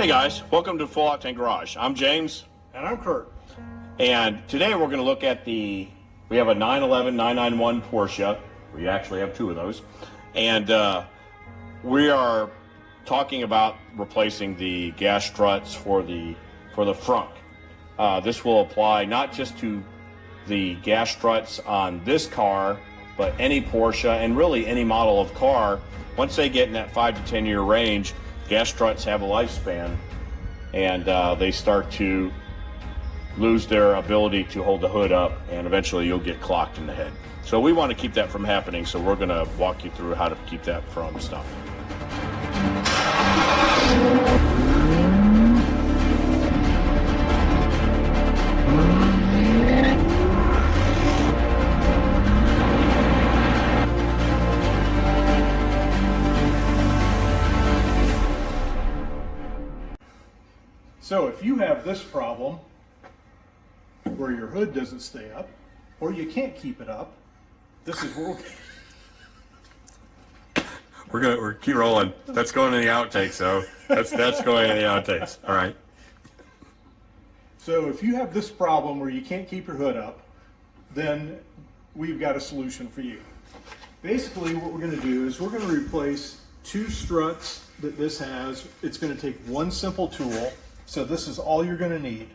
Hey guys, welcome to Full Octane Garage. I'm James. And I'm Kurt. And today we're going to look at we have a 911 991 Porsche. We actually have two of those. And we are talking about replacing the gas struts for the front. This will apply not just to the gas struts on this car, but any Porsche and really any model of car. Once they get in that 5 to 10 year range, gas struts have a lifespan, and they start to lose their ability to hold the hood up, and eventually you'll get clocked in the head. So we want to keep that from happening, so we're going to walk you through how to keep that from stopping. So if you have this problem where your hood doesn't stay up, or you can't keep it up, this is where we're keep rolling. That's going in the outtakes, though. That's going in the outtakes. All right. So if you have this problem where you can't keep your hood up, then we've got a solution for you. Basically, what we're going to do is we're going to replace two struts that this has. It's going to take one simple tool. So this is all you're going to need.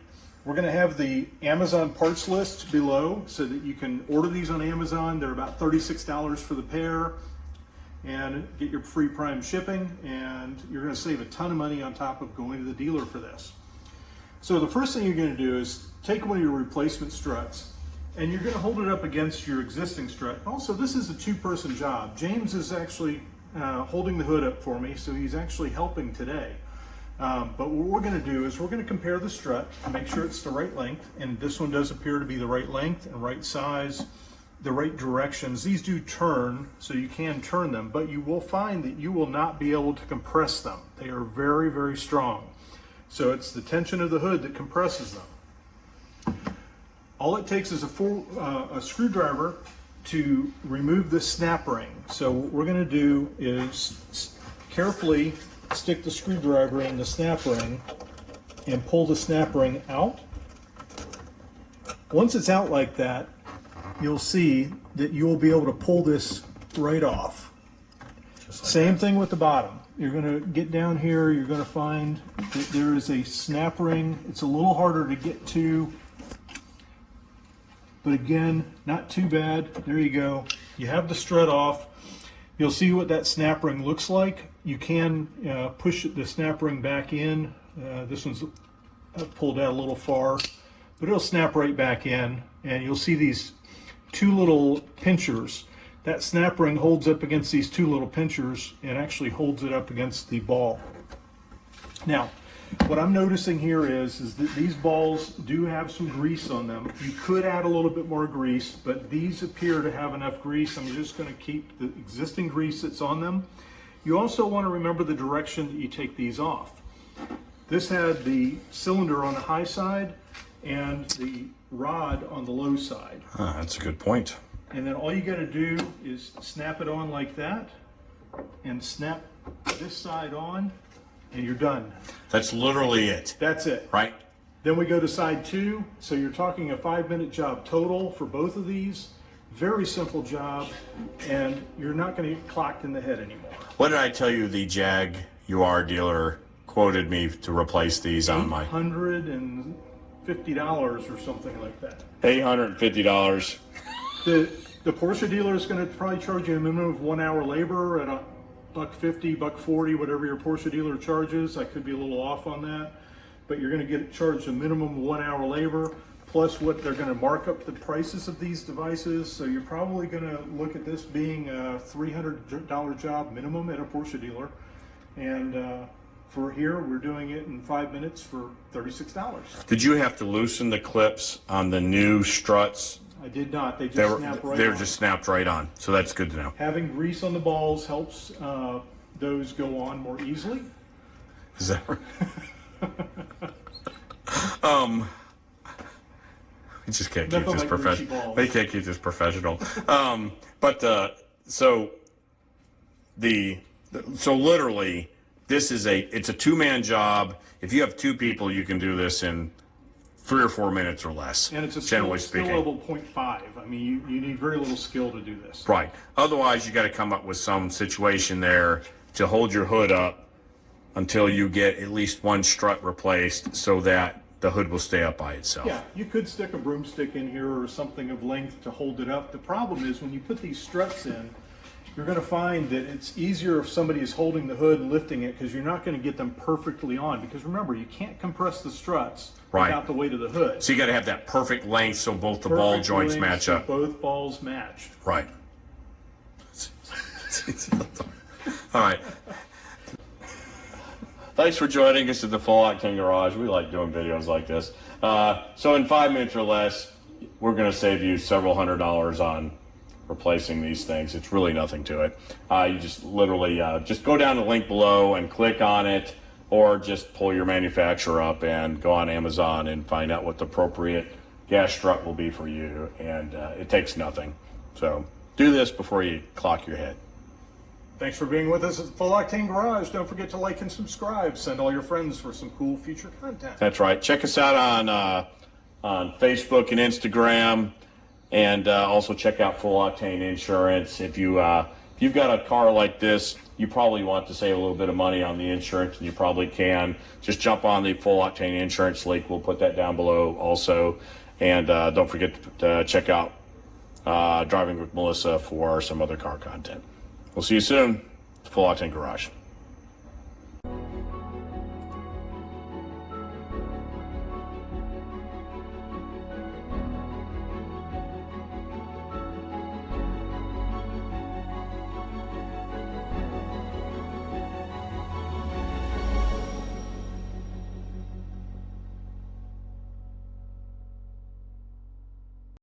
We're going to have the Amazon parts list below so that you can order these on Amazon. They're about $36 for the pair, and get your free prime shipping, and you're going to save a ton of money on top of going to the dealer for this. So the first thing you're going to do is take one of your replacement struts, and you're going to hold it up against your existing strut. Also, this is a two-person job. James is actually holding the hood up for me, so he's actually helping today. But what we're going to do is we're going to compare the strut, make sure it's the right length, and this one does appear to be the right length and right size, the right directions. These do turn, so you can turn them, but you will find that you will not be able to compress them. They are very, very strong. So it's the tension of the hood that compresses them. All it takes is a screwdriver to remove the snap ring. So what we're going to do is carefully stick the screwdriver in the snap ring and pull the snap ring out. Once it's out like that, you'll see that you'll be able to pull this right off. Just like Same thing with the bottom. You're going to get down here, you're going to find that there is a snap ring. It's a little harder to get to, but again, not too bad. There you go. You have the strut off. You'll see what that snap ring looks like. You can push the snap ring back in. This one's pulled out a little far, but it'll snap right back in, and you'll see these two little pinchers. That snap ring holds up against these two little pinchers and actually holds it up against the ball. Now, what I'm noticing here is that these balls do have some grease on them. You could add a little bit more grease, but these appear to have enough grease. I'm just going to keep the existing grease that's on them. You also want to remember the direction that you take these off. This had the cylinder on the high side and the rod on the low side. That's a good point. And then all you got to do is snap it on like that and snap this side on, and you're done. That's literally it. That's it. Right? Then we go to side two. So you're talking a 5-minute job total for both of these. Very simple job, and you're not going to get clocked in the head anymore. What did I tell you the Jaguar dealer quoted me to replace these on my... $850 or something like that. $850. The Porsche dealer is going to probably charge you a minimum of 1 hour labor at $150, $140, whatever your Porsche dealer charges. I could be a little off on that, but you're going to get charged a minimum of 1 hour labor, plus what they're going to mark up the prices of these devices. So you're probably going to look at this being a $300 job minimum at a Porsche dealer. And for here, we're doing it in 5 minutes for $36. Did you have to loosen the clips on the new struts? I did not. They just snapped right on. They were just snapped right on. So that's good to know. Having grease on the balls helps those go on more easily. Is that right? We just can't keep this professional. They can't keep this professional. So literally This is it's a two-man job. If you have two people, you can do this in 3 or 4 minutes or less. And it's a generally skill speaking. level 0.5. I mean, you need very little skill to do this. Right. Otherwise, you got to come up with some situation there to hold your hood up until you get at least one strut replaced so that the hood will stay up by itself. Yeah, you could stick a broomstick in here or something of length to hold it up. The problem is when you put these struts in, you're going to find that it's easier if somebody is holding the hood and lifting it, because you're not going to get them perfectly on. Because remember, you can't compress the struts without the weight of the hood. So you got to have that perfect length so both the ball joints match up. Both balls matched. Right. All right. Thanks for joining us at the Full Octane Garage. We like doing videos like this. So in 5 minutes or less, we're going to save you several $100s on replacing these things. It's really nothing to it. You just literally just go down the link below and click on it, or just pull your manufacturer up and go on Amazon and find out what the appropriate gas strut will be for you. And it takes nothing. So do this before you clock your head. Thanks for being with us at the Full Octane Garage. Don't forget to like and subscribe. Send all your friends for some cool future content. That's right. Check us out on Facebook and Instagram. And also check out Full Octane Insurance. If you've got a car like this, you probably want to save a little bit of money on the insurance, and you probably can. Just jump on the Full Octane Insurance link. We'll put that down below also. And don't forget to check out Driving with Melissa for some other car content. We'll see you soon. Full Octane Garage.